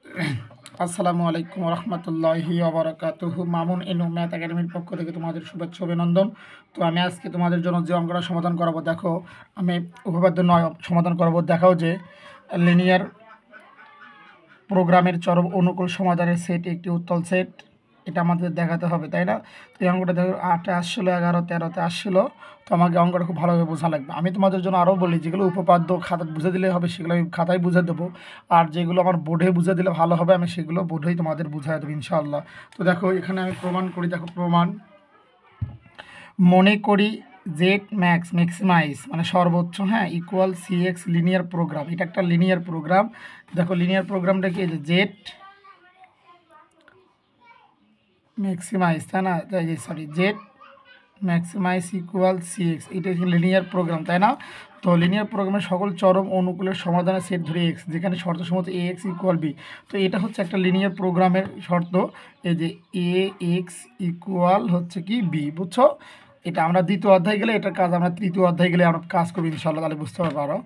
আসসালামু আলাইকুম রহমতুল্লাহি ওবরাকাতুহু। মামুন এনু ম্যাথ একাডেমির পক্ষ থেকে তোমাদের শুভেচ্ছা অভিনন্দন। তো আমি আজকে তোমাদের জন্য যে অঙ্কটা সমাধান করাবো, দেখো আমি উপপাদ্য 9 সমাধান করাবো। দেখাও যে লিনিয়ার প্রোগ্রামের চরম অনুকূল সমাধানের সেট একটি উত্তল সেট, এটা আমাদের দেখাতে হবে, তাই না? তো এই অঙ্কটা দেখো 8-এ আসছিলো, 11-13-তে আসছিলো। তো আমাকে অঙ্কটা খুব ভালোভাবে বোঝা লাগবে। আমি তোমাদের জন্য আরও বলি, যেগুলো উপপাদ্য খাতা বুঝে দিলে হবে সেগুলো আমি খাতায় বুঝে দেবো, আর যেগুলো আমার বোর্ডে বুঝে দিলে ভালো হবে আমি সেগুলো বোর্ডেই তোমাদের বুঝাই দেবো ইনশাআল্লাহ। তো দেখো এখানে আমি প্রমাণ করি। দেখো প্রমাণ, মনে করি জেড ম্যাক্সিমাইজ মানে সর্বোচ্চ, হ্যাঁ, ইকুয়াল সিএক্স লিনিয়ার প্রোগ্রাম। এটা একটা লিনিয়ার প্রোগ্রাম। দেখো লিনিয়ার প্রোগ্রামটা কি, জেড ম্যাক্সিমাইজ, তাই না? Sorry, Z maximise equal CX, এটা হচ্ছে লিনিয়ার প্রোগ্রাম, তাই না? তো লিনিয়ার প্রোগ্রামের সকল চরম অনুকূলের সমাধানের সেট ধরে এক্স, যেখানে শর্ত সম্মত এ এক্স ইকুয়াল বি। তো এটা হচ্ছে একটা লিনিয়ার প্রোগ্রামের শর্ত, এই যে এ এক্স ইকুয়াল হচ্ছে কি বি, বুঝছো? এটা আমরা দ্বিতীয় অধ্যায় গেলে এটার কাজ আমরা তৃতীয় অধ্যায় গেলে আমরা কাজ করবো ইনশাআল্লাহ, তাহলে বুঝতে পারো।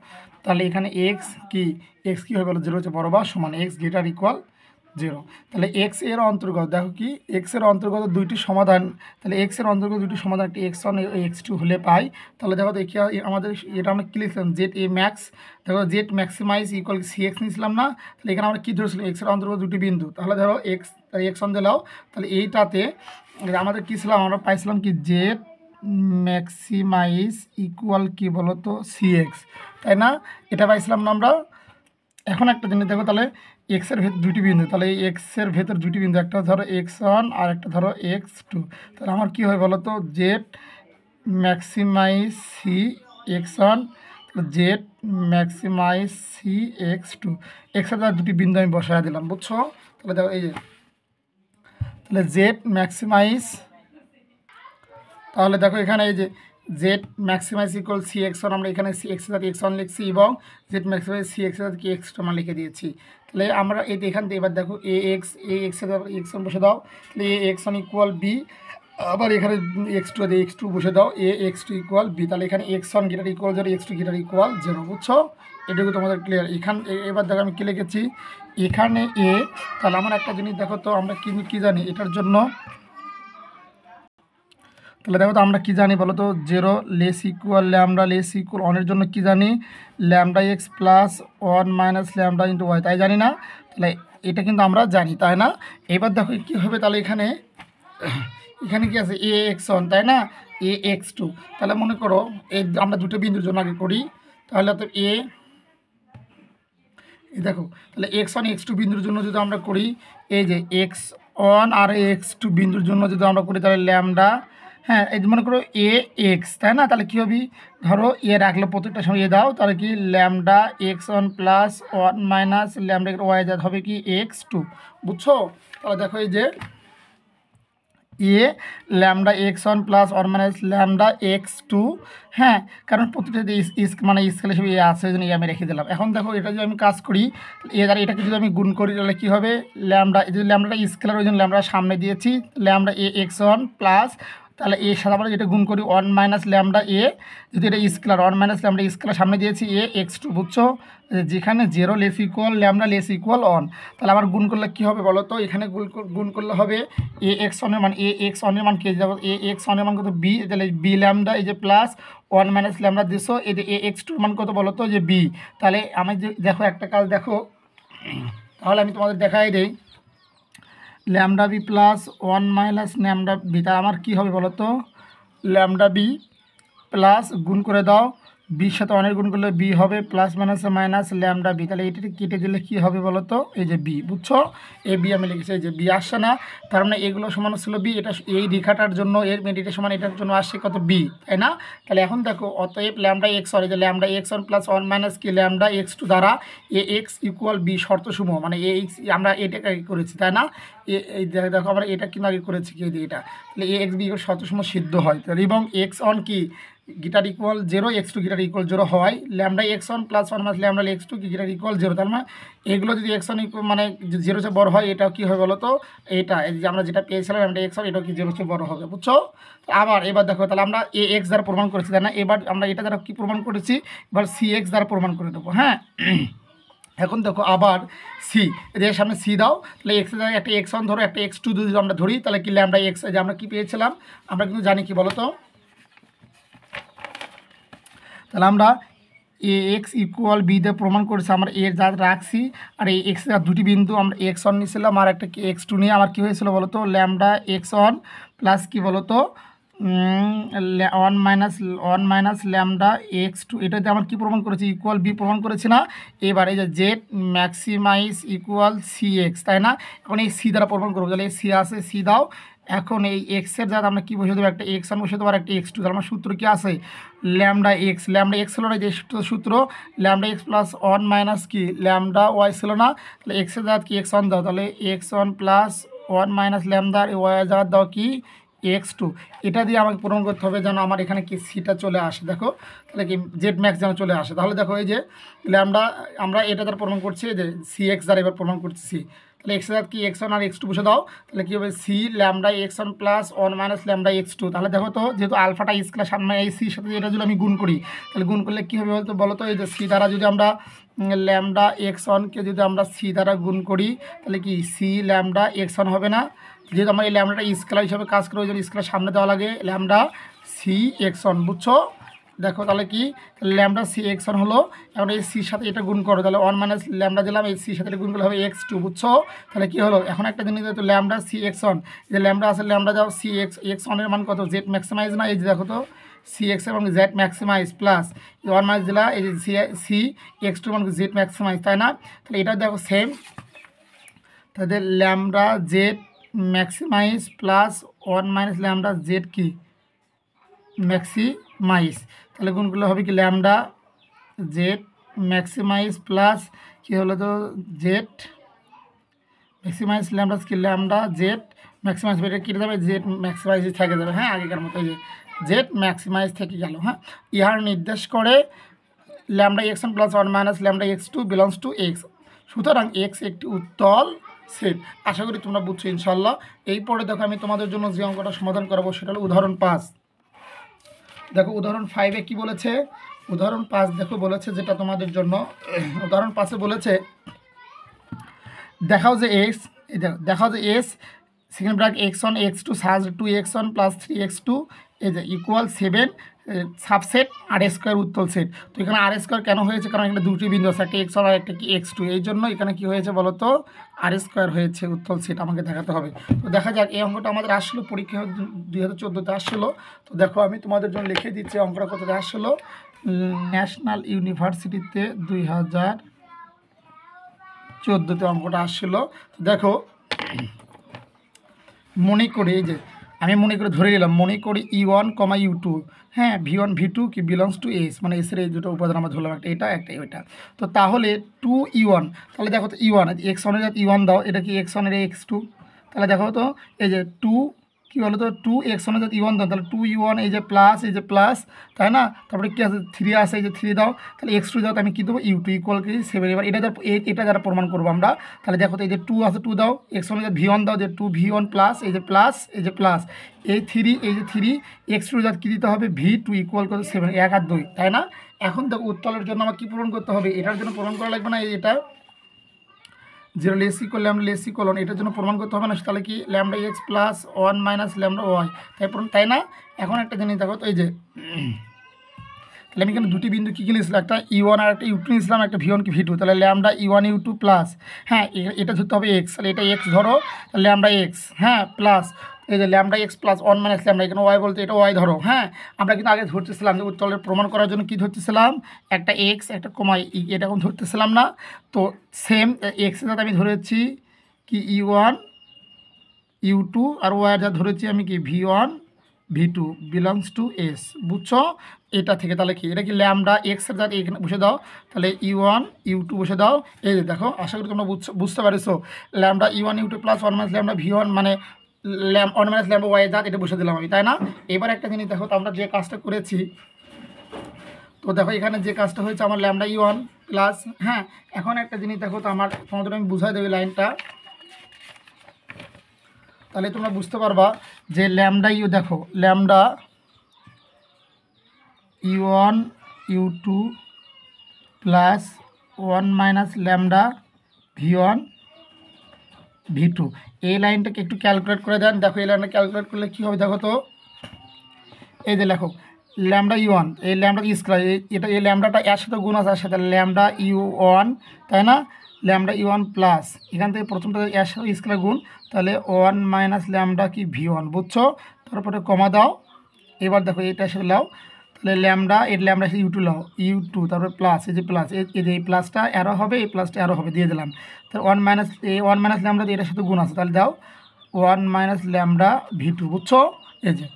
তাহলে এখানে এক্স কি হয়ে গেলো, 0 হচ্ছে বড় বা সমান, এক্স গ্রেটার ইকুয়াল 0। তাহলে এক্স এর অন্তর্গত, দেখো কি এক্স এর অন্তর্গত দুইটি সমাধান, তাহলে এক্স এর অন্তর্গত দুইটি সমাধান, একটি x1 x2 হলে পাই। তাহলে দেখো দেখি আমাদের এটা আমরা কী লিখলাম, জেড এ ম্যাক্স, দেখো জেড ম্যাক্সিমাইজ ইকুয়াল সিএক্স নিয়েছিলাম না? তাহলে এখানে আমরা কী ধরেছিলাম, এক্স এর অন্তর্গত দুটি বিন্দু, তাহলে ধরো x1 দিলাও। তাহলে এইটাতে আমাদের কী ছিল, আমরা পাইছিলাম কি জেড ম্যাক্সিমাইজ ইকুয়াল কি বলতো সিএক্স, তাই না? এটা পাইছিলাম না আমরা। এখন একটা জিনিস দেখো, তাহলে এক্সের ভেতর দুটি বিন্দু, তাহলে এই এক্সের ভেতর দুটি বিন্দু, একটা ধরো x1 আর একটা ধরো x2। তাহলে আমার কী হয় বলো তো, Z maximise C x1, Z maximise C x2। এক্সের দ্বারা দুটি বিন্দু আমি বসায় দিলাম, বুঝছো? তাহলে দেখো এই যে, তাহলে জেড ম্যাক্সিমাইজ, তাহলে দেখো এখানে এই যে Z maximise equal C x1, আমরা এখানে সি এক্সের সাথে x1 লিখছি, এবং জেড ম্যাক্সিমাইজ সি এক্সের সাথে কি x2 আমরা লিখে দিয়েছি। তাহলে আমরা এই এখান থেকে এবার দেখো এক্সের x1 বসে দাও, তাহলে x1 ইকুয়াল বি, আবার এখানে x2 বসে দাও, x2 ইকুয়াল বি। তাহলে এখানে x1 greater equal 0, x2 greater equal 0, বুঝছো? এটুকু তোমাদের ক্লিয়ার। এবার দেখো আমি কী লিখেছি এখানে এ। তাহলে আমার একটা জিনিস দেখো তো, আমরা কী জানি এটার জন্য, তাহলে দেখো তো আমরা কী জানি বলো তো, 0 less equal lambda less equal ওয়ানের জন্য কী জানি, lambda x plus 1 minus lambda into y, তাই জানি না? তাহলে এটা কিন্তু আমরা জানি, তাই না? এবার দেখো কী হবে, তাহলে এখানে কি আছে, এ x1, তাই না, এ x2। তাহলে মনে করো আমরা দুটো বিন্দুর জন্য আগে করি, তাহলে তো দেখো, তাহলে x1 x2 বিন্দুর জন্য যদি আমরা করি, এই যে x1 আর x2 বিন্দুর জন্য যদি আমরা করি, তাহলে ল্যামডা, হ্যাঁ, এই মনে করো এ এক্স, তাই না? তাহলে কী হবে, ধরো এ রাখলে প্রত্যেকটা সময় এ দাও, তাহলে কি lambda x1 plus 1 minus lambda y যা হবে কি x2, বুঝছো? তাহলে দেখো এই যে এ lambda x1 plus 1 minus lambda x2, হ্যাঁ, কারণ প্রতিটা মানে স্কেল হিসেবে এ আছে, জন্য আমি রেখে দিলাম। এখন দেখো এটা যদি আমি কাজ করি, এ দ্বারা এটাকে যদি আমি গুণ করি, তাহলে কী হবে, ল্যামডা, যদি ল্যামডাটা স্কেলার ওই জন্য ল্যামডা সামনে দিয়েছি, ল্যামডা এ x1 প্লাস, তাহলে এর সাথে আমরা যেটা গুণ করি 1 মাইনাস ল্যামডা এ, যদি এটা স্কেলার 1 মাইনাস ল্যামডা স্কেলার সামনে দিয়েছি এ x2, বুঝছো? যেখানে 0 less equal lambda less equal 1। তাহলে আমার গুণ করলে কী হবে বলো তো, এখানে গুণ করলে হবে এ x1 এর মান, এ x1 এর মান কে যাবো, এ x1 এর মান কত বি, তাহলে বি ল্যামডা এই যে প্লাস 1 মাইনাস ল্যামডা দিছো, এই যে এ x2 এর মান কত বলো তো, যে বি। তাহলে আমি যে দেখো একটা কাজ দেখো, তাহলে আমি তোমাদের দেখাই দিই, lambda b plus 1 minus lambda b, তাহলে আমার কী হবে বলো তো, ল্যামডা বি প্লাস গুণ করে দাও, বির সাথে অনেক গুণ করলে বি হবে, প্লাস মাইনাসে মাইনাস ল্যামডা বি, তাহলে এইটা কেটে দিলে কী হবে বলো তো, এই যে বি, বুঝছো? এই বি আমি লিখেছি, এই যে বি আসছে না, তার মানে এগুলো সমান ছিল বি, এটা এই রেখাটার জন্য এর মেডিটের সমান এটার জন্য আসছে কত, বি, তাই না? তাহলে এখন দেখো, অতএব ল্যামডা x1, এই যে ল্যামডা x1 প্লাস 1 মাইনাস কি ল্যামডা x2 দ্বারা এ এক্স ইকুয়াল বি শর্তসমূহ, মানে এ এক্স আমরা এটাকে করেছি, তাই না? এই দেখো আমরা এটা কিন্তু আগে করেছি কি, এটা, তাহলে এ এক্স বি শর্তসমূহ সিদ্ধ হয়। তাহলে এবং x1 কি guitar equal 0, x2 guitar equal 0 হয়, lambda x1 plus 1 minus lambda x2 কি গিটার ইকুয়াল 0। তার মানে এগুলো যদি x1 মানে 0 চেয়ে বড় হয়, এটাও কী হয় বলো তো, এটা এই যে আমরা যেটা পেয়েছিলাম ল্যামডা x1, এটাও কি 0 চেয়ে বড় হবে, বুঝছো? আবার এবার দেখো, তাহলে আমরা এ এক্স দ্বারা প্রমাণ করেছি, তাই না? এবার আমরা এটা দ্বারা কী প্রমাণ করেছি, এবার সি এক্স দ্বারা প্রমাণ করে দেবো, হ্যাঁ। এখন দেখো আবার সি, এদের সামনে সি দাও, তাহলে এক্স এর জায়গায় একটা এক্স ওয়ান ধরো, একটা এক্স টু যদি আমরা ধরি, তাহলে কি ল্যামডা এক্স, যে আমরা কি পেয়েছিলাম, আমরা কিন্তু জানি কি বলো তো, তাহলে আমরা এ এক্স ইকুয়াল বি দিয়ে প্রমাণ করেছি, আমরা এর যা রাখছি, আর এই এক্স এর দুটি বিন্দু আমরা এক্স ওয়ান নিয়েছিলাম আর একটা কি এক্স টু নিয়ে আমার কী হয়েছিল বলো তো, ল্যামডা এক্স ওয়ান প্লাস কী বলো তো one minus lambda x two, এটাতে আমার কী প্রমাণ করেছি, ইকুয়াল বি প্রমাণ করেছি না। এবার এই যে Z maximise equal C x, তাই না, এখন এই সি দ্বারা প্রমাণ করবো, তাহলে এই সি আছে, সি দাও। এখন এই এক্সের জায়গা আমরা কী বসে দেবো, একটা এক্স ওয়ান বসে দেবো আর একটা এক্স টু, তাহলে আমার সূত্র কী আছে, ল্যামডা এক্স ছিল না যে সূত্র, lambda x plus one minus কি ল্যামডা ওয়াই ছিল না, তাহলে এক্সের জায়গা কি এক্স ওয়ান দাও, তাহলে x one plus one minus lambda y জায়গা দাও কি এক্স টু, এটা দিয়ে আমাকে পূরণ করতে হবে যেন আমার এখানে কি সিটা চলে আসে, দেখো তাহলে কি জেড ম্যাক্স যেন চলে আসে। তাহলে দেখো এই যে ল্যামডা আমরা এটা দ্বারা প্রমাণ করছি, যে সি এক্স দ্বারা এবার প্রমাণ করছি, তাহলে এক্স এর কি এক্স ওয়ান আর এক্স টু বসে দাও, তাহলে কী হবে C lambda x one plus one minus lambda x two. তাহলে দেখো তো যেহেতু আলফাটা স্কোয়ার সামনে এই সির সাথে এটা যদি আমি গুণ করি, তাহলে গুণ করলে কী হবে বলো তো, এই যে সি দ্বারা যদি আমরা ল্যামডা এক্স ওয়ানকে যদি আমরা সি দ্বারা গুণ করি, তাহলে কি সি ল্যামডা এক্স ওয়ান হবে না, যেহেতু আমার এই ল্যামডাটা স্কেলার হিসাবে কাজ করে, ওই জন্য স্কেলার সামনে দেওয়া লাগে ল্যামডা সি এক্স ওয়ান, বুঝছো। দেখো তাহলে কি ল্যামডা সি এক্স ওয়ান হলো, এখন এই সির সাথে এটা গুণ করো, তাহলে ওয়ান মাইনাস ল্যামডা দিলাম, এই সির সাথে গুণ করলে হবে এক্স টু, বুঝছো। তাহলে কী হলো, এখন একটা জিনিস তো ল্যামডা সি এক্স ওয়ান, যে ল্যামডা আছে ল্যামডা যাও, সি এক্স ওয়ানের মান কত, জেড ম্যাক্সিমাইজ না, এই যে দেখো তো সি এক্স এবং Z maximise plus one minus দিলা, এই যে সি এক্স টু মান জেড ম্যাক্সিমাইজ, তাই না, তাহলে এটা দেখো সেম, তাদের lambda Z maximise plus one minus lambda Z কি ম্যাক্সিমাইজ, তাহলে কোনগুলো হবে কি ল্যামডা জেড ম্যাক্সিমাইজ প্লাস কি হলো তো জেড ম্যাক্সিমাইজ ল্যামডা কি ল্যামডা জেড ম্যাক্সিমাইজ, এটা কেটে যাবে, জেড ম্যাক্সিমাইজ থেকে যাবে, হ্যাঁ আগেকার মতো যে জেড ম্যাক্সিমাইজ থেকে গেল। হ্যাঁ, ইহার নির্দেশ করে lambda x one plus one minus lambda x two belongs to x, সুতরাং এক্স একটি উত্তল সেট। আশা করি তোমরা বুঝছো ইনশাল্লাহ। এই পরে দেখো আমি তোমাদের জন্য যে অঙ্কটা সমাধান করাবো সেটা হলো উদাহরণ 5। দেখো উদাহরণ 5-এ কী বলেছে, উদাহরণ 5 দেখো বলেছে যেটা তোমাদের জন্য, উদাহরণ 5-এ বলেছে দেখাও যে এক্স, দেখাও যে S second bracket x one x two such that x one plus three x two এই যে ইকুয়াল 7 সাবসেট আর স্কোয়ার উত্তল সেট। তো এখানে আর স্কোয়ার কেন হয়েছে, কারণ এখানে দুটি বিন্দু আছে, একটা এক্স ওয়ান আর একটা কি এক্স টু, এই জন্য এখানে কি হয়েছে বলো তো আর স্কোয়ার হয়েছে উত্তল সেট আমাকে দেখাতে হবে। তো দেখা যাক, এই অঙ্কটা আমাদের আসলো পরীক্ষা 2014-তে আসছিলো। তো দেখো আমি তোমাদের জন্য লিখে দিচ্ছি অঙ্কটা কতটা আসছিলো, ন্যাশনাল ইউনিভার্সিটিতে 2014-তে অঙ্কটা আসছিলো। তো দেখো মনে করি, এই যে আমি মনে করে ধরে নিলাম, মনে করি E1, U2, হ্যাঁ V1 V2 কি বিলংস টু এস, মানে এসের এই দুটো উপাদান আমরা ধরলাম, একটা এটা একটা ওইটা। তো তাহলে 2E1, তাহলে দেখো তো E1 এক্স ওয়ানের যাতে E1 দাও, এটা কি এক্স ওয়ানের এক্স টু, তাহলে দেখো তো এই যে 2 কী বলো তো 2 এক্স ওয়ানের যাতে E1 দাও, তাহলে 2E1 এই যে প্লাস, তাই না, তারপরে কী আছে 3 আছে, এই যে 3 দাও, তাহলে এক্স টু দাও, আমি কী দেবো U2 ইকুয়াল কি 7। এবার এটা দ্বারা প্রমাণ করবো আমরা, তাহলে দেখো তো এই যে 2 আছে 2 দাও, এক্স ওয়ানের V1 দাও, যে 2V1 প্লাস এই যে প্লাস এই 3 এই যে 3 এক্স টু যাতে কী দিতে হবে V2 ইকুয়াল করে 7, 1 আর 2, তাই না। এখন দেখো উত্তলের জন্য আমার কী পূরণ করতে হবে, এটার জন্য প্রমাণ করা লাগবে না, এটা 0 less equal lambda less equal এটার জন্য প্রমাণ করতে হবে না, তাহলে কি lambda x plus 1 minus lambda y, তাই না। এখন একটা জিনিস দেখো তো এই যে তাহলে আমি এখানে দুটি বিন্দু কী কী নিয়েছিলাম, একটা E1 আর একটা U2 নিয়েছিলাম, একটা V1 কি V2, তাহলে ল্যামডা E1 U2 প্লাস, হ্যাঁ এটা ধরতে হবে এক্স, তাহলে এটা এক্স ধরো, ল্যামডা এক্স, হ্যাঁ প্লাস এই যে lambda x plus 1 minus lambda, এখানে ওয়াই বলতে এটা ওয়াই ধরো। হ্যাঁ, আমরা কিন্তু আগে ধরতেছিলাম যে উত্তলের প্রমাণ করার জন্য কী ধরতেছিলাম, একটা এক্স একটা কমাই, এটা এখন ধরতেছিলাম না। তো সেম এক্সের সাথে আমি ধরেছি কি E1 U2 আর ওয়াইয়ের যা ধরেছি আমি কি V1 V2 belongs to S, বুঝছো এটা থেকে। তাহলে কি এটা কি ল্যামডা এক্সের জাত এখানে বসে দাও, তাহলে E1 U2 বসে দাও, এই যে দেখো আশা করি তোমরা বুঝতে পারছো, lambda E1 U2 plus 1 minus lambda V1 মানে 1 মাইনাস ল্যামডা ওয়াই জাত এটা বসে দিলাম আমি, তাই না। এবার একটা জিনিস দেখো তো আমরা যে কাজটা করেছি, তো দেখো এখানে যে কাজটা হয়েছে আমার ল্যামডা E1 প্লাস, হ্যাঁ এখন একটা জিনিস দেখো তো আমার তোমাদের আমি বুঝাই দেবো লাইনটা, তাহলে তোমরা বুঝতে পারবা যে ল্যামডা দেখো lambda E1 U2 plus one minus lambda v1 ভি2। এই লাইনটাকে একটু ক্যালকুলেট করে দেন। দেখো এই লাইনটা ক্যালকুলেট করলে কী হবে দেখো তো, এই যে লেখো ল্যামডা ইউ1, এই ল্যামডা স্কোয়ার, এটা এই ল্যামডাটা এর সাথে গুণ আছে, এর সাথে ল্যামডা ইউ1, তাই না, ল্যামডা ইউ1 প্লাস এখান থেকে প্রথমটা এর সাথে স্কোয়ার গুণ, তাহলে 1 মাইনাস ল্যামডা কি ভি1, বুঝছো? তারপরে কমা দাও। এবার দেখো এটা সাথে লাও, তাহলে ল্যামডা এর ল্যামডা ইউ2 লাও, ইউ2, তারপরে প্লাস, এই যে প্লাস, এই যে এই প্লাসটা অ্যারো হবে, এই প্লাসটা অ্যারো হবে, দিয়ে দিলাম। তাহলে 1 মাইনাস ল্যামডা এটার সাথে গুণ আছে, তাহলে দাও 1 মাইনাস ল্যামডা ভি2, বুঝছো? এই যে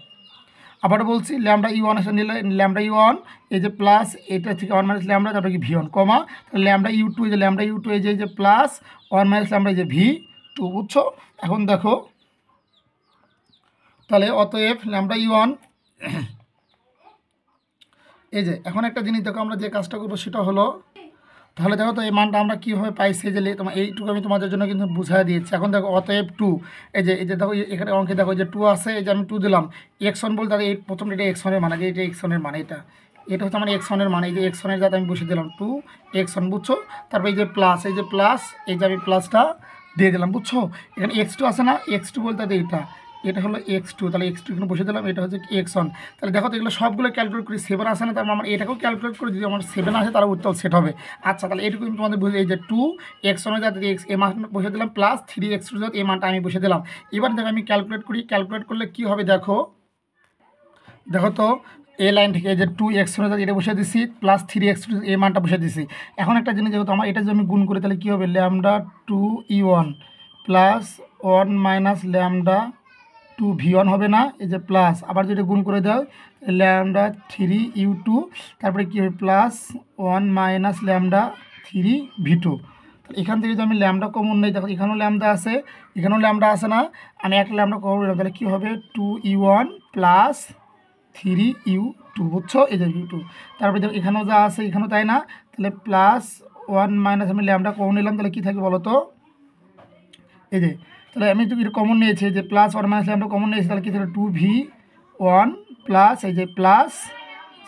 আবার বলছি ল্যামডা ইউ1 এসে নিলে ল্যামডা ইউ1, এই যে প্লাস এটা থেকে 1 মাইনাস ল্যামডা, তারপরে কি ভি1 কমা, তাহলে ল্যামডা ইউ2, এই যে ল্যামডা ইউ2, এই যে প্লাস 1 মাইনাস ল্যামডা, এই যে ভি2, বুঝছো? এখন দেখো তাহলে অতএব ল্যামডা ইউ1, এই যে এখন একটা জিনিস দেখো, আমরা যে কাজটা করবো সেটা হলো, তাহলে দেখো তো এই মানটা আমরা কীভাবে পাইছি, যে তোমার এইটুকু আমি তোমাদের জন্য কিন্তু বুঝাই দিয়েছি। এখন দেখো অতএব 2, এই যে দেখো এখানে অঙ্কে দেখো যে 2 আছে, এই যে আমি 2 দিলাম, x1 বলতে এই প্রথম এটা x1-এর মান, যে এটা x1-এর মান, এটা হচ্ছে আমার x1-এর মান, এই যে x1-এর যাতে আমি বসে দিলাম 2 x1, বুঝছো? তারপর এই যে প্লাস, এই যে আমি প্লাসটা দিয়ে দিলাম, বুঝছো? এখানে x2 আছে না, x2 বলতে এটা হলো x2, তাহলে x2 এখানে বসে দিলাম, এটা হচ্ছে x1। তাহলে দেখো তো এগুলো সবগুলো ক্যালকুলেট করি, 7 আসে না, তার মানে এটাকেও ক্যালকুলেট করে যদি আমার 7 আসে তাহলে উত্তর সেট হবে। আচ্ছা, তাহলে এটুকু আমি তোমাদের বুঝে, এই যে 2 x1 যাতে এই মান বসে দিলাম, প্লাস 3x2 যাতে এই মানটা আমি বসে দিলাম। এবার দেখো আমি ক্যালকুলেট করি, ক্যালকুলেট করলে কী হবে দেখো তো এই লাইন থেকে এই যে 2x1 যাতে এটা বসে দিছি, প্লাস 3x2 এই মানটা বসে দিছি। এখন একটা জিনিস যেহেতু আমার এটা যদি আমি গুণ করি তাহলে কী হবে, lambda 2e1 plus 1 minus lambda 2v1 হবে না, এই যে প্লাস, আবার যদি গুণ করে দাও ল্যামডা 3u2, তারপরে কী হবে প্লাস 1 মাইনাস ল্যামডা 3v2। তাহলে এখান থেকে যদি আমি ল্যামডা কমন নেই, দেখো এখানেও ল্যামডা আছে, এখানেও ল্যামডা আছে না, আমি একটা ল্যামডা কমন নিলাম, তাহলে কী হবে 2e1 প্লাস 3u2, বুঝছো? এই যে u2, তারপরে দেখো এখানেও যা আছে এখানেও তাই না, তাহলে প্লাস 1 মাইনাস আমি ল্যামডা কমন নিলাম, তাহলে কী থাকে বলো তো, এই যে তাহলে আমি তো এটা কমন নিয়েছি, যে প্লাস 1 মাইনাস ল্যামডা কমন নিয়েছি, তাহলে কী থাকে 2v1 প্লাস, এই যে প্লাস,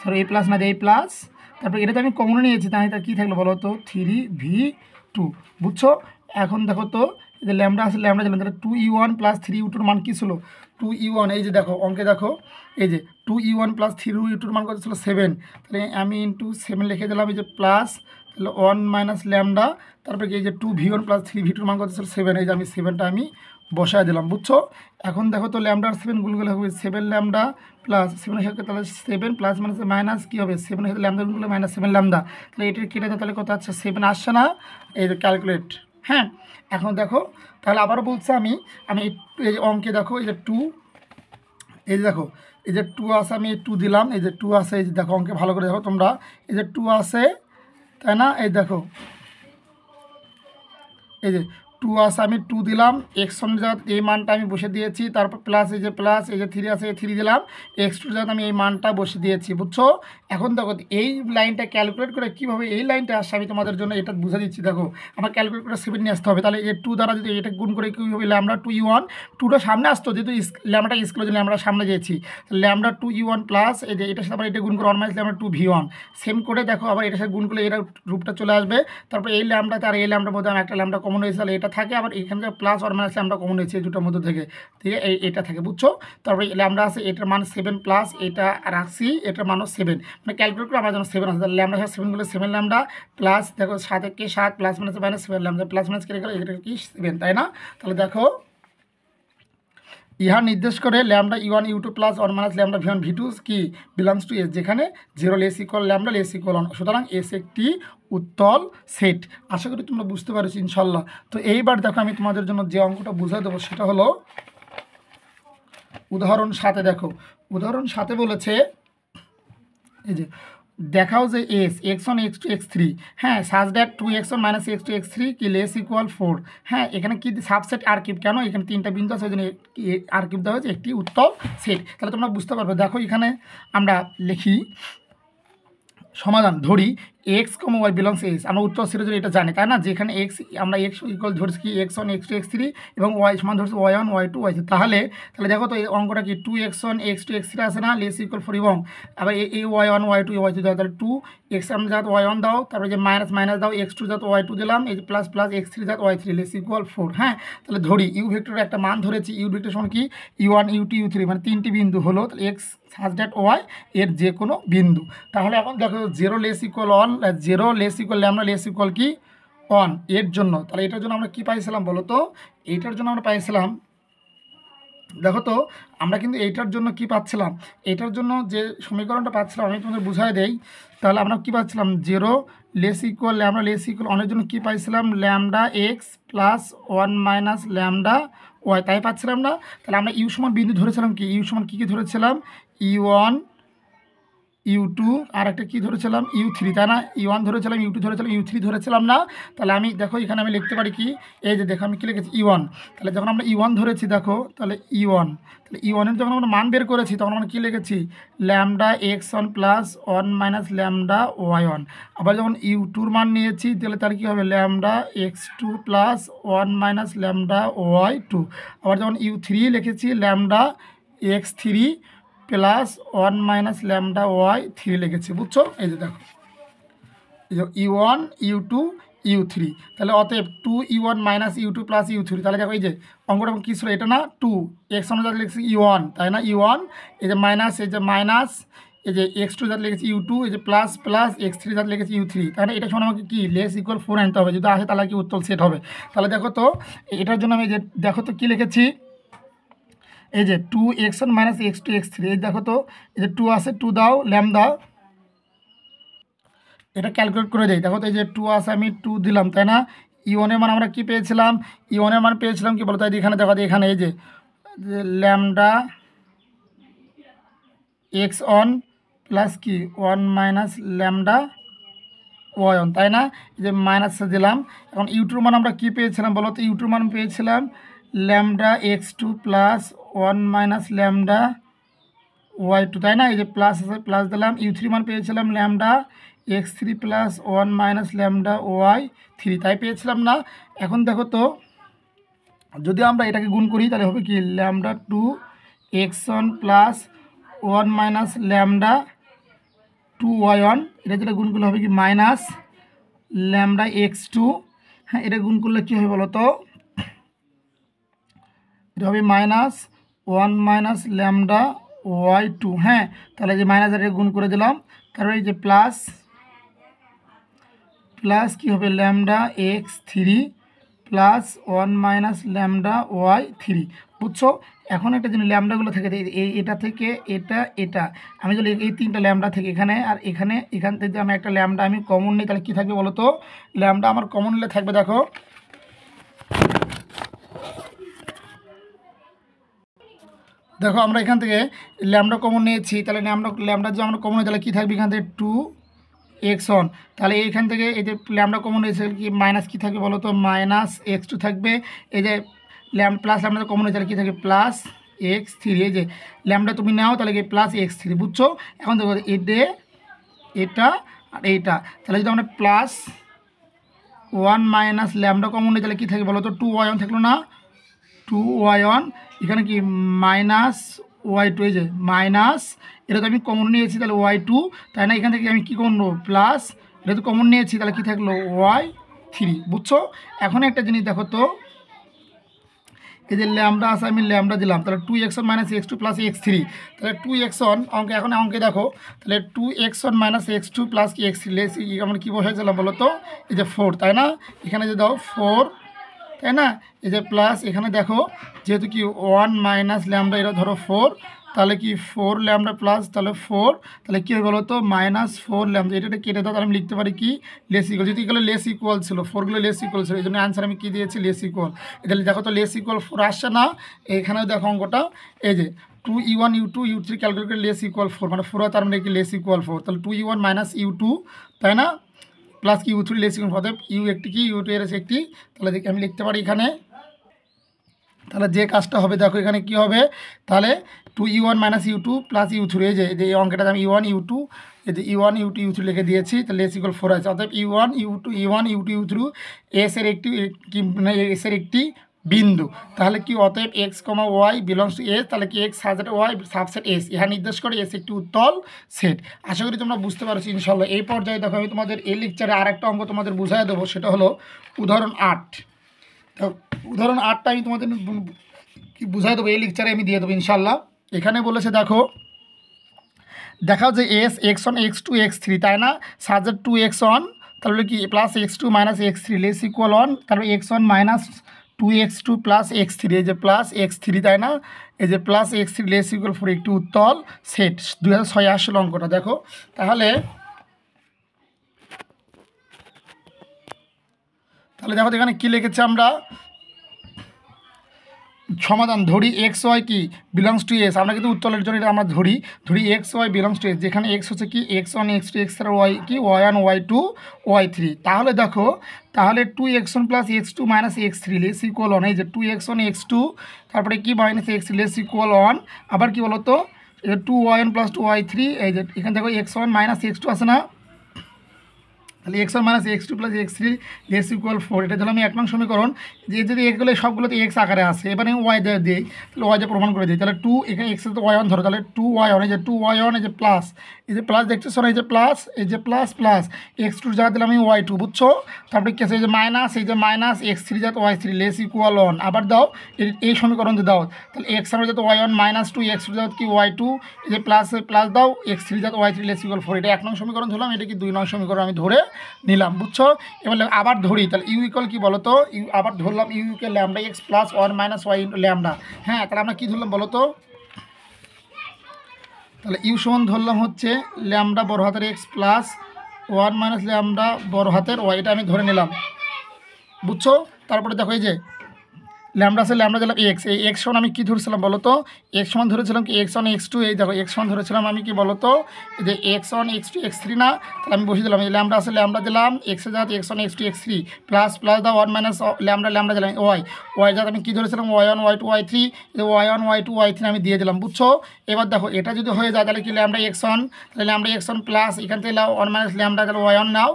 সরি এই প্লাস না, এই প্লাস, তারপরে এটা তো আমি কমন নিয়েছি, তাহলে কী থাকলো বলো তো 3v2, বুঝছো? এখন দেখো তো এই যে ল্যামডা আছে, ল্যামডা দিলাম, তাহলে 2e1 প্লাস 3u2-র মান কী ছিল 2e1, এই যে দেখো অঙ্কে দেখো, এই যে 2e1 প্লাস 3u2-র মান কত ছিল 7, তাহলে আমি ইন্টু 7 লিখে দিলাম, এই যে প্লাস, তাহলে 1 মাইনাস ল্যামডা, তারপরে এই যে 2v1 প্লাস 3v2-র মান কত ছিল 7, এই যে আমি 7টা আমি বসায় দিলাম, বুঝছো? এখন দেখো তো ল্যামডা আর 7 গুণগুলো হবে 7 ল্যামডা প্লাস 7 এর সাথে, তাহলে 7 প্লাস মানে মাইনাস কী হবে 7 এর সাথে ল্যামডা গুণগুলো মাইনাস 7 ল্যামডা, তাহলে এটা কেটে দেয়, তাহলে কত আছে 7 আসছে না, এই যে ক্যালকুলেট। হ্যাঁ, এখন দেখো তাহলে আবারও বলছি আমি এই যে অঙ্কে দেখো এই যে 2, এই যে দেখো এই যে 2 আছে, আমি 2 দিলাম, এই যে 2 আছে, এই যে দেখো অঙ্কে ভালো করে দেখো তোমরা, এই যে 2 আছে, তাই না, এই দেখো এই যে 2 আছে, আমি 2 দিলাম, x1 জাত এই মানটা আমি বসে দিয়েছি, তারপর প্লাস, এই যে 3 আছে, 3 দিলাম, x2 জাত আমি এই মানটা বসে দিয়েছি, বুঝছো? এখন দেখো এই লাইনটা ক্যালকুলেট করে কীভাবে এই লাইনটা আসছে আমি তোমাদের জন্য এটা বুঝে দিচ্ছি। দেখো আমার ক্যালকুলেট করে 7 নিয়ে আসতে হবে, তাহলে এই 2 দ্বারা যদি এটা গুণ করে কী হবে ল্যামডা 2e1, 2টা সামনে আসতো, যেহেতু ল্যামডাটা স্কুলে যদি আমরা সামনে দিয়েছি, ল্যামডা 2e1 প্লাস এই যে এটার সাথে আবার এটা গুণ করে 1 মাইনাস ল্যামডা 2v1, সেম করে দেখো আবার এটার সাথে গুণ করলে এটা রূপটা চলে আসবে, তারপর এই ল্যামডাতে আর এই ল্যামডার মধ্যে আমি একটা ল্যামডা কমন হয়েছে, তাহলে এটা থাকে, আবার এখানে প্লাস 1 মাইনাস ল্যামডা কমন হয়েছে এই দুটোর মধ্যে থেকে, ঠিক আছে, এটা থাকে, বুঝছো? তারপরে ল্যামডা আছে, এটার মান 7 প্লাস এটা রাখছি, এটার মানও 7, মানে ক্যালকুলেট করে আমার জন্য 7 আছে, তাহলে ল্যামডা 7 গুলো 7 ল্যামডা প্লাস দেখো 7 কে 7 plus minus minus 7 lambda plus minus কেটে গেলে এটা কি 7, তাই না? তাহলে দেখো ইহা নির্দেশ করে lambda u1 u2 plus 1 minus lambda v1 v2 কি বিলংস টু এস, যেখানে 0 less equal lambda less equal 1, সুতরাং এস একটি উত্তল সেট। আশা করি তোমরা বুঝতে পারছো ইনশাল্লাহ। তো এইবার দেখো আমি তোমাদের জন্য যে অঙ্কটা বুঝাই দেবো সেটা হলো উদাহরণ 7। দেখো উদাহরণ 7 বলেছে এই যে দেখাও যে এস x1 x2 x3, হ্যাঁ, such that 2x1 minus x2 x3 কি লেস ইকুয়াল 4, হ্যাঁ, এখানে কি সাবসেট আর কিউব, কেন এখানে 3টা বিন্দু আছে, ওই জন্য আর কিউব দেওয়া হয়েছে একটি উত্তল সেট। তাহলে তোমরা বুঝতে পারবে। দেখো এখানে আমরা লিখি সমাধান, ধরি এক্স কম ওয়াই বিলংস এস, আমরা উত্তর সিরিজের এটা জানি তাই না, যেখানে এক্স আমরা এক্স ইকুয়াল ধরছি কি x one x two x three এবং ওয়াই সমান ধরছি y one y two y three. তাহলে দেখো তো এই অঙ্কটা কি two x one x two x three আছে না, লেস ইকুয়াল ফোর, এবং আবার এই y one y two y three দাও, তাহলে টু এক্স আমরা যাতে ওয়াই ওয়ান দাও, তারপরে যে মাইনাস মাইনাস দাও, এক্স টু যাতে ওয়াই টু দিলাম, এই যে প্লাস প্লাস এক্স থ্রি যাতে y three, less equal four. হ্যাঁ, তাহলে ধরি ইউ ভেক্টরের একটা মান ধরেছি, ইউ ভেক্টর সমান কি u one u two u three, মানে তিনটি বিন্দু হলো, তাহলে এক্স সাজ ড্যাট ওয়াই এর যে কোনো বিন্দু। তাহলে এখন দেখো zero less equal on, zero less equal lambda less equal কি অন এর জন্য, তাহলে এটার জন্য আমরা কি পাইছিলাম বলো তো, এইটার জন্য আমরা পাইছিলাম, দেখো তো আমরা কিন্তু এইটার জন্য কি পাচ্ছিলাম, এইটার জন্য যে সমীকরণটা পাচ্ছিলাম আমি তোমাদের বুঝাই দেই, তাহলে আমরা কি পাচ্ছিলাম zero less equal lambda less equal অনের জন্য কি পাইছিলাম lambda x plus one minus lambda y, তাই পাচ্ছিলাম না। তাহলে আমরা ইউ সমান বিন্দু ধরেছিলাম কি, ইউ সমান কী কী ধরেছিলাম ইউ ওয়ান ইউ টু আর একটা কী ধরেছিলাম ইউ থ্রি, তাই না, ইউ ওয়ান ধরেছিলাম ইউ টু ধরেছিলাম ইউ থ্রি ধরেছিলাম না। তাহলে আমি দেখো এখানে আমি লিখতে পারি কি, এই যে দেখো আমি কী লিখেছি ইউ ওয়ান, তাহলে যখন আমরা ইউ ওয়ান ধরেছি দেখো, তাহলে ইউ ওয়ান, তাহলে ইউ ওয়ানের যখন আমরা মান বের করেছি তখন আমরা কী লিখেছি lambda x one plus one minus lambda y one. আবার যখন ইউ টুর মান নিয়েছি তাহলে কী হবে lambda x two plus one minus lambda y two. আবার যখন ইউ থ্রি লিখেছি lambda x three plus one minus lambda y three লিখেছি, বুঝছো, এই যে দেখো u one u two u three, তাহলে অতএব two u one minus u two plus u three, তাহলে দেখো এই যে অঙ্কটা কী ছিল এটা না টু এক্স ওয়ান যাতে লিখেছি ইউ ওয়ান, তাই না ইউ ওয়ান, এই যে মাইনাস এই যে এক্স টু যাতে লিখেছি ইউ টু, এই যে প্লাস প্লাস এক্স থ্রি যাতে লিখেছি ইউ থ্রি, তাহলে এটা সমান আমাকে কি লেস ইকুয়াল ফোর আনতে হবে, যদি আসে তাহলে কি উত্তর সেট হবে। তাহলে দেখো তো এটার জন্য আমি যে দেখো তো কী লিখেছি, এই যে two x one minus x two x three, এই দেখো তো এই যে টু আছে টু দাও ল্যামডা, এটা ক্যালকুলেট করে দেয়, দেখো তো এই যে টু আছে আমি টু দিলাম, তাই না, ইওনের মান আমরা কি পেয়েছিলাম ইওনের মান পেয়েছিলাম কি বলো, তাই এখানে দেখো এখানে এই যে ল্যামডা এক্স অন প্লাস কি one minus lambda y one, তাই না, এই যে মাইনাস দিলাম। এখন ইউটুর মান আমরা কি পেয়েছিলাম বলো তো, ইউটুর মান পেয়েছিলাম lambda x two plus one minus lambda y two, তাই না, এই যে প্লাস আছে প্লাস দিলাম। ইউ থ্রি মান পেয়েছিলাম lambda x three plus one minus lambda y three, তাই পেয়েছিলাম না। এখন দেখো তো যদি আমরা এটাকে গুণ করি তাহলে হবে কি lambda two x one plus one minus lambda two y one, এটা যেটা গুণ করলে হবে কি মাইনাস ল্যামডা এক্স টু, হ্যাঁ এটা গুণ করলে কী হবে বলো তো, এটা হবে minus one minus lambda y two. হ্যাঁ, তাহলে যে মাইনাস এটা গুণ করে দিলাম, তারপরে এই যে প্লাস প্লাস কী হবে lambda x three plus one minus lambda y three, বুঝছো। এখন একটা জিনিস ল্যামডাগুলো থেকে এটা থেকে এটা আমি যদি এই তিনটা ল্যামডা থেকে এখানে আর এখান থেকে আমি একটা ল্যামডা আমি কমন নিই তাহলে কী থাকবে বলো তো, ল্যামডা আমার কমন নিলে থাকবে দেখো দেখো আমরা এখান থেকে ল্যামডা কমন নিয়েছি, তাহলে ল্যামডা যে আমরা কমন নিই তাহলে কী থাকবে এখান থেকে টু এক্স ওয়ান, তাহলে এইখান থেকে এই যে ল্যামডা কমন নিয়েছে কি মাইনাস কী থাকবে বলো তো মাইনাস এক্স টু থাকবে, এই যে প্লাস ল্যামডা কমন নিয়েছে তাহলে কী থাকবে প্লাস এক্স থ্রি, এই যে ল্যামডা তুমি নাও তাহলে কি প্লাস এক্স থ্রি, বুঝছো। এখন দেখো এটা আর এইটা, তাহলে যদি আমরা plus one minus lambda common নিই তাহলে কী থাকবে বলো তো টু ওয়াই ওয়ান থাকলো না, টু ওয়াই ওয়ান, এখানে কি মাইনাস ওয়াই টু, এই যে মাইনাস এটা তো আমি কমন নিয়েছি তাহলে ওয়াই টু, তাই না, এখান থেকে আমি কী কমন নেবো প্লাস, এটা তো কমন নিয়েছি তাহলে কী থাকলো ওয়াই থ্রি, বুঝছো। এখন একটা জিনিস দেখো তো এই যে ল্যামডা আছে আমি ল্যামডা দিলাম, তাহলে two x one minus x two plus x three, তাহলে টু এক্স ওয়ান অঙ্কে দেখো তাহলে two x one minus x two plus কি এক্স থ্রি, আমরা কী বসেছিলাম বলো তো এই যে ফোর, তাই না, এখানে যে দাও ফোর, তাই না, এই যে প্লাস এখানে দেখো যেহেতু কি ওয়ান মাইনাস ল্যামডা এটা ধরো ফোর, তাহলে কি ফোর ল্যামডা প্লাস তাহলে ফোর, তাহলে কী হয় বলো তো মাইনাস ফোর ল্যামডা, এটা কেটে দাও তাহলে আমি লিখতে পারি কি লেস ইকুয়াল, যদি এগুলো লেস ইকুয়াল ছিল ফোরগুলো লেস ইকুয়াল ছিল এই জন্য অ্যান্সার আমি কী দিয়েছি লেস ইকুয়াল। তাহলে দেখো তো লেস ইকুয়াল ফোর আসছে না, এখানেও দেখো অঙ্কটা এই যে two u one u two u three calculate করে লেস ইকুয়াল ফোর, মানে ফোর তার মানে কি লেস ইকুয়াল ফোর, তাহলে two u one minus u two, তাই না, প্লাস কি ইউ থ্রি লেস ইকুয়াল, অতএব ইউ একটি কি ইউ টু এর একটি, তাহলে দেখি আমি লিখতে পারি এখানে, তাহলে যে কাজটা হবে দেখো এখানে কি হবে, তাহলে two u one minus u two plus u three, এই যে এই অঙ্কটা আমি ইউ ওয়ান ইউ টু এই যে U1 U2 U3 লিখে দিয়েছি, তাহলে S = 4 আছে। অর্থাৎ U1 U2 U2 S এর একটি মানে S এর একটি বিন্দু। তাহলে কি অতএব x, y belongs to S, তাহলে কি x subset y subset S, ইহা নির্দেশ করে S একটি উত্তল সেট। আশা করি তোমরা বুঝতে পারছো ইনশাল্লাহ। এই পর্যায়ে দেখো আমি তোমাদের এই লেকচারে আরেকটা অঙ্ক তোমাদের বুঝাই দেবো, সেটা হলো উদাহরণ 8। তো উদাহরণ 8টা আমি তোমাদের কি বুঝাই দেবো এই লেকচারে আমি দিয়ে দেবো ইনশাল্লাহ। এখানে বলেছে দেখো, দেখাও যে x1 x2 x3 তাই না, সাবজেক্ট 2x1 তাহলে কি plus x2 minus x3 less equal 1, তাহলে x1 minus 2x2 plus x3, এই যে প্লাস x3 তাই না, এই যে প্লাস x3 লেস ইকুয়াল 4 একটি উত্তল সেট। 2006 আসলে অঙ্কটা দেখো। তাহলে দেখো এখানে কী লিখেছে আমরা, সমাধান ধরি এক্স ওয়াই কি বিলংস টু এস। আমরা কিন্তু উত্তরের জন্য এটা আমরা ধরি x y belongs to S, যেখানে এক্স হচ্ছে কি x1 x2 x3 ওয়াই কি y1 y2 y3। তাহলে দেখো, তাহলে 2x1 plus x2 minus x3 less equal 1, এই যে 2x1 x2 তারপরে কি মাইনাস x3 লেস ইকুয়াল 1, আবার কি বলতো 2y1 প্লাস 2y3, এই যে এখানে দেখো x1 মাইনাস x2 আছে না, তাহলে x1 minus x2 plus x3 less equal 4, এটা ধরো আমি 1 নং সমীকরণ। যে যদি এগুলো সবগুলোতে x আকারে আসে, এবার আমি y দিয়ে দিই, তাহলে y দিয়ে প্রমাণ করে দিই। তাহলে 2 এখানে x তো y1 ধরো, তাহলে 2y1, এই যে 2y1 এই যে প্লাস, এই যে প্লাস দেখতেছো না, এই যে প্লাস, এই যে প্লাস প্লাস x2 জায়গা দিলাম আমি y2, বুঝছো। তারপরে কি আছে, এই যে মাইনাস x3 যাতে y3 লেস ইকুয়াল 1, আবার দাও এই সমীকরণ দিয়ে দাও, তাহলে x আমরা যাতে y1 মাইনাস 2 x2 যাতে কি y2, এই যে প্লাস প্লাস দাও x3 যাতে y3 লেস ইকুয়াল 4, এটা 1 নং সমীকরণ ধরলাম, এটা কি 2 নং সমীকরণ আমি ধরে নিলাম, বুঝছো। এবার আবার ধরি, তাহলে ইউ ইকুয়াল কি বলো তো, ইউ আবার ধরলাম u equal lambda x plus 1 minus y into lambda. হ্যাঁ, তাহলে আমরা কী ধরলাম বলো তো, তাহলে ইউ সমান ধরলাম হচ্ছে ল্যামডা বড় হাতের এক্স প্লাস 1 মাইনাস ল্যামডা বড় হাতের ওয়াই, এটা আমি ধরে নিলাম, বুঝছো। তারপরে দেখো এই যে ল্যামডা আছে, ল্যামডা দিলাম এক্স, এই এক্স সমান আমি কী ধরেছিলাম বলো তো, এক্স সমান ধরেছিলাম কি x1 x2, এই দেখো এক্স সমান ধরেছিলাম আমি কি বলো তো, এই যে x1 x2 x3 না, তাহলে আমি বসিয়ে দিলাম, এই ল্যামডা আছে ল্যামডা দিলাম, এক্সের জাত x1 x2 x3 plus plus দাও 1 মাইনাস ল্যামডা দিলাম ওয়াই জাত আমি কী ধরেছিলাম y1 y2 y3, এই y1 y2 y3 আমি দিয়ে দিলাম, বুঝছো। এবার দেখো এটা যদি হয়ে যায় তাহলে কি ল্যামডা x1, তাহলে ল্যামডা x1 প্লাস এখান থেকে 1 মাইনাস ল্যামডা, তাহলে y1 নাও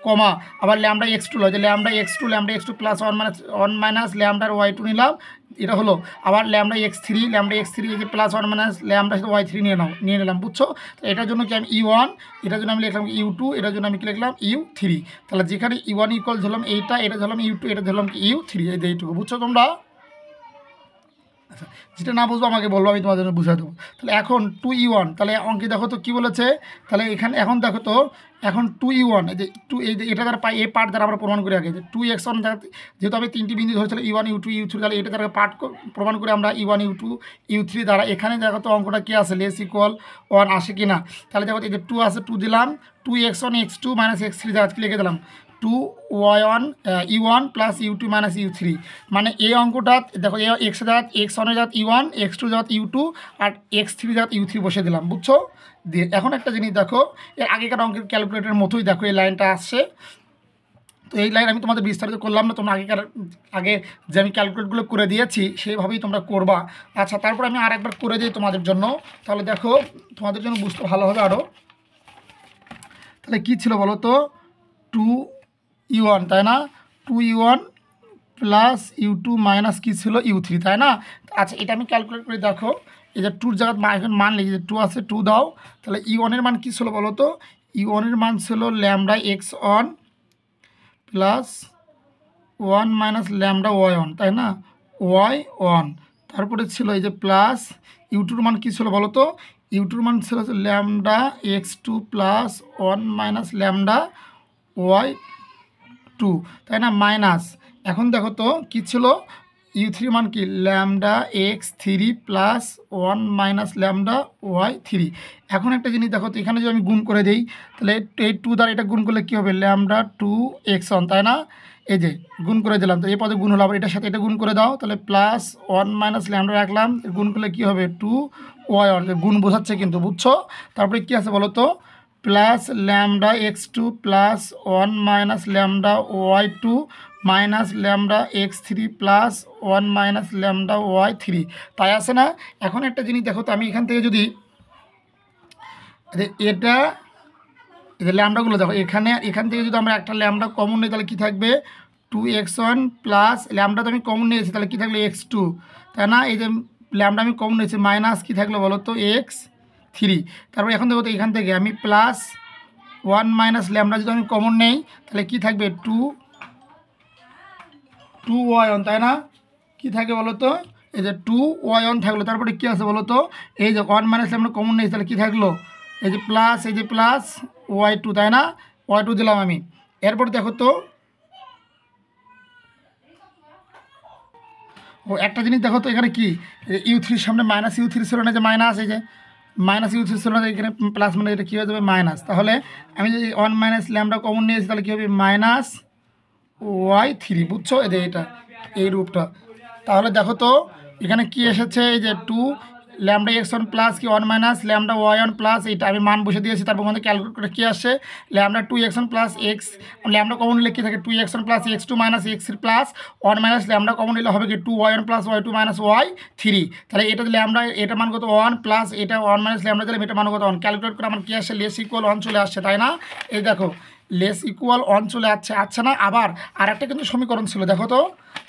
কমা, আবার ল্যামডা x2 লো, যে lambda x2 plus 1 minus ল্যামডার y2 নিলাম, এটা হলো। আবার ল্যামডা x3 এই যে প্লাস 1 মাইনাস ল্যামডা y3 নিয়ে নিলাম, বুঝছো। তো এটার জন্য কি আমি u1, এটার জন্য আমি লিখলাম u2, এটার জন্য আমি কি লিখলাম u3। তাহলে যেখানে u1 ইকুয়াল ধরলাম এইটা, এটা ধরলাম u2, এটা ধরলাম কি u3, এই এইটুকু, বুঝছো তোমরা। আচ্ছা, যেটা না বুঝবো আমাকে বলবো, আমি তোমাদের জন্য বুঝিয়ে দেবো। তাহলে এখন 2u1, তাহলে অঙ্কে দেখো তো কী বলেছে, তাহলে এখানে এখন দেখো তো, এখন 2u1 এই যে এই যে এটা দ্বারা পাই, এই পার্ট দ্বারা আমরা প্রমাণ করে আগে যে 2x1 যেহেতু আমি 3টি বিন্দু ধরেছিলাম u1 u2 u3, তাহলে এটা দ্বারা পার্ট প্রমাণ করে আমরা u1 u2 u3 দ্বারা, এখানে দেখো তো অঙ্কটা কী আছে, লেস ইকুয়াল 1 আসে কি না। তাহলে দেখো এই যে 2 আছে, 2 দিলাম, 2x1 x2 মাইনাস x3 যা লিখে দিলাম 2y1 u1 plus u2 minus u3, মানে এই অঙ্কটা দেখো এক্স জাত x1 জাত u1, x2 জাত u2 আর x3 জাত u3 বসে দিলাম, বুঝছো। দিয়ে এখন একটা জিনিস দেখো, এর আগেকার অঙ্কের ক্যালকুলেটরের মতোই দেখো এই লাইনটা আসছে। তো এই লাইন আমি তোমাদের বিস্তারিত করলাম না, তোমরা আগে যে আমি ক্যালকুলেটগুলো করে দিয়েছি সেইভাবেই তোমরা করবা। আচ্ছা, তারপর আমি আরেকবার করে দিই তোমাদের জন্য, তাহলে দেখো তোমাদের জন্য বুঝতে ভালো হবে আরও। তাহলে কী ছিল বলো তো, 2u1 তাই না, 2u1 প্লাস u2 মাইনাস কী ছিল u3 তাই না। আচ্ছা, এটা আমি ক্যালকুলেট করে দেখো, এই যে 2 জায়গায় এখন মান লিখি, যে 2 আছে 2 দাও, তাহলে u1 এর মান কী ছিল বলো তো, u1 এর মান ছিল lambda x1 plus 1 minus lambda y1 তাই না, y1। তারপরে ছিল এই যে প্লাস u2 মান কী ছিল বলো তো, u2 মান ছিল lambda x2 plus 1 minus lambda y2 তাই না, মাইনাস। এখন দেখো তো কী ছিল, u3 মান কি lambda x3 plus 1 minus lambda y3। এখন একটা জিনিস দেখো তো, এখানে যদি আমি গুণ করে দিই, তাহলে এই 2 দ্বারা এটা গুণ করলে কী হবে, ল্যামডা 2x1 তাই না, এই যে গুণ করে দিলাম, তো এই পদে গুণ হলো, আবার এটার সাথে এটা গুণ করে দাও, তাহলে প্লাস 1 মাইনাস ল্যামডা রাখলাম, গুণ করলে কী হবে 2y1, গুণ বোঝাচ্ছে কিন্তু, বুঝছো। তারপরে কী আছে বলো তো, plus lambda x2 plus 1 minus lambda y2 minus lambda x3 plus 1 minus lambda y3, তাই আছে না। এখন একটা জিনিস দেখো তো, আমি এখান থেকে যদি এটা এই যে ল্যামডাগুলো দেখো এখান থেকে যদি আমরা একটা ল্যামডা কমন নিই তাহলে কী থাকবে 2x1 প্লাস ল্যামডা তো আমি কমন নিয়েছি তাহলে কী থাকলো x2, তাই না? এই যে ল্যামডা আমি কমন নিয়েছি মাইনাস কী থাকলো বলো তো x3। তারপর এখন দেখো তো এখান থেকে আমি প্লাস 1 মাইনাস ল্যামডা যদি আমি কমন নেই তাহলে কী থাকবে 2y1, তাই না? কী থাকে বলো তো এই যে 2y1 থাকলো, তারপরে কী আছে বলো তো এই যে 1 মাইনাস ল্যামডা কমন নেই তাহলে কী থাকলো এই যে প্লাস y2, তাই না? y2 দিলাম আমি। এরপর দেখো তো একটা জিনিস দেখো তো এখানে কি u3 সামনে মাইনাস u3 ছিল না, যে মাইনাস এই যে মাইনাস u3 ছিল না, এখানে প্লাস মানে এটা কী হয়ে যাবে মাইনাস। তাহলে আমি যদি 1 মাইনাস ল্যামডা কমন নিয়েছি তাহলে কী হবে মাইনাস y3, বুঝছো? এই যে এটা এই রূপটা। তাহলে দেখো তো এখানে কি এসেছে এই যে 2 ল্যামডা x1 প্লাস কি 1 মাইনাস ল্যামডা y1 প্লাস এইটা আমি মান বসে দিয়েছি, তারপর মধ্যে ক্যালকুলেট করে কী আসছে lambda 2x1 plus x lambda common নিলে কী থাকে 2x1 plus x2 minus x plus 1 minus lambda common নিলে হবে কি 2y1 plus y2 minus y3। তাহলে এটা ল্যামডা এটা মান কত 1 প্লাস এটা 1 মাইনাস ল্যামডা দিলে এটা মান কত 1, ক্যালকুলেট করে আমার কী আসছে লেস ইকুয়াল 1 চলে আসছে, তাই না? এই দেখো লেস ইকুয়াল 1 চলে আচ্ছা না? আবার আর একটা কিন্তু সমীকরণ ছিল, দেখো তো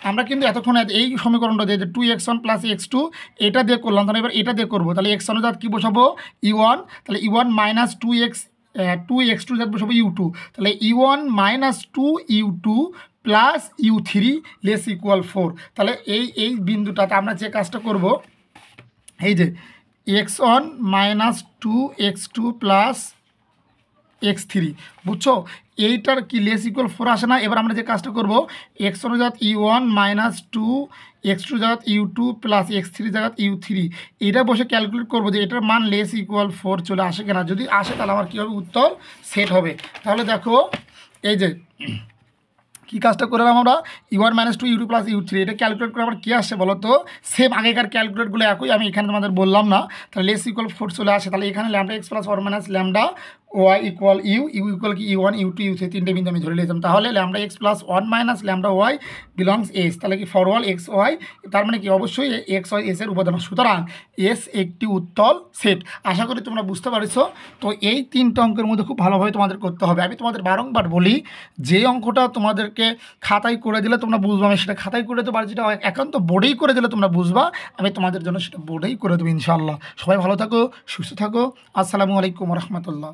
আমরা কিন্তু এতক্ষণ এই সমীকরণটা দিয়ে যে 2x1 প্লাস x2 এটা দিয়ে করলাম, তাহলে এবার এটা দিয়ে করবো। তাহলে x1 জাত কী বসাবো u1, তাহলে u1 মাইনাস 2x2 জাত বসাবো u2, তাহলে u1 minus 2u2 plus u3 less equal 4। তাহলে এই বিন্দুটাতে আমরা যে কাজটা করব এই যে x1 minus 2x2 plus x3, বুঝছো? এইটার কি লেস ইকুয়াল 4 আসে না? এবার আমরা যে কাজটা করবো x1 জায়গা u1 মাইনাস 2x2 জায়গা u2 প্লাস x3 জায়গা u3 এটা বসে ক্যালকুলেট করবো যে এটার মান লেস ইকুয়াল 4 চলে আসে কিনা। যদি আসে তাহলে আমার কী হবে উত্তর সেট হবে। তাহলে দেখো এই যে কী কাজটা করলাম আমরা u1 minus 2u2 plus u3 এটা ক্যালকুলেট করে আমার কী আসছে বলো তো সেম আগেকার ক্যালকুলেটগুলো একই, আমি এখানে তোমাদের বললাম না। তাহলে লেস ইকুয়াল 4 চলে আসে। তাহলে এখানে lambda x plus 1 minus lambda y equal u equal কি u1 u2 u3 তিনটে বিন্দু আমি ধরে নিয়েছিলাম। তাহলে lambda x plus 1 minus lambda y belongs S, তাহলে কি ফর অল এক্স ওয়াই, তার মানে কি অবশ্যই এক্স ওয়াই এস এর উপাদান, সুতরাং এস একটি উত্তল সেট। আশা করি তোমরা বুঝতে পারছো। তো এই তিনটা অঙ্কের মধ্যে খুব ভালোভাবে তোমাদের করতে হবে। আমি তোমাদের বারংবার বলি যে অঙ্কটা তোমাদেরকে খাতায় করে দিলে তোমরা বুঝবা, আমি সেটা খাতায় করে দেবো, আর যেটা একান্ত বোর্ডেই করে দিলে তোমরা বুঝবা, আমি তোমাদের জন্য সেটা বোর্ডেই করে দেবো ইনশাআল্লাহ। সবাই ভালো থাকো, সুস্থ থাকো। আসসালামু আলাইকুম রহমতুল্লাহ।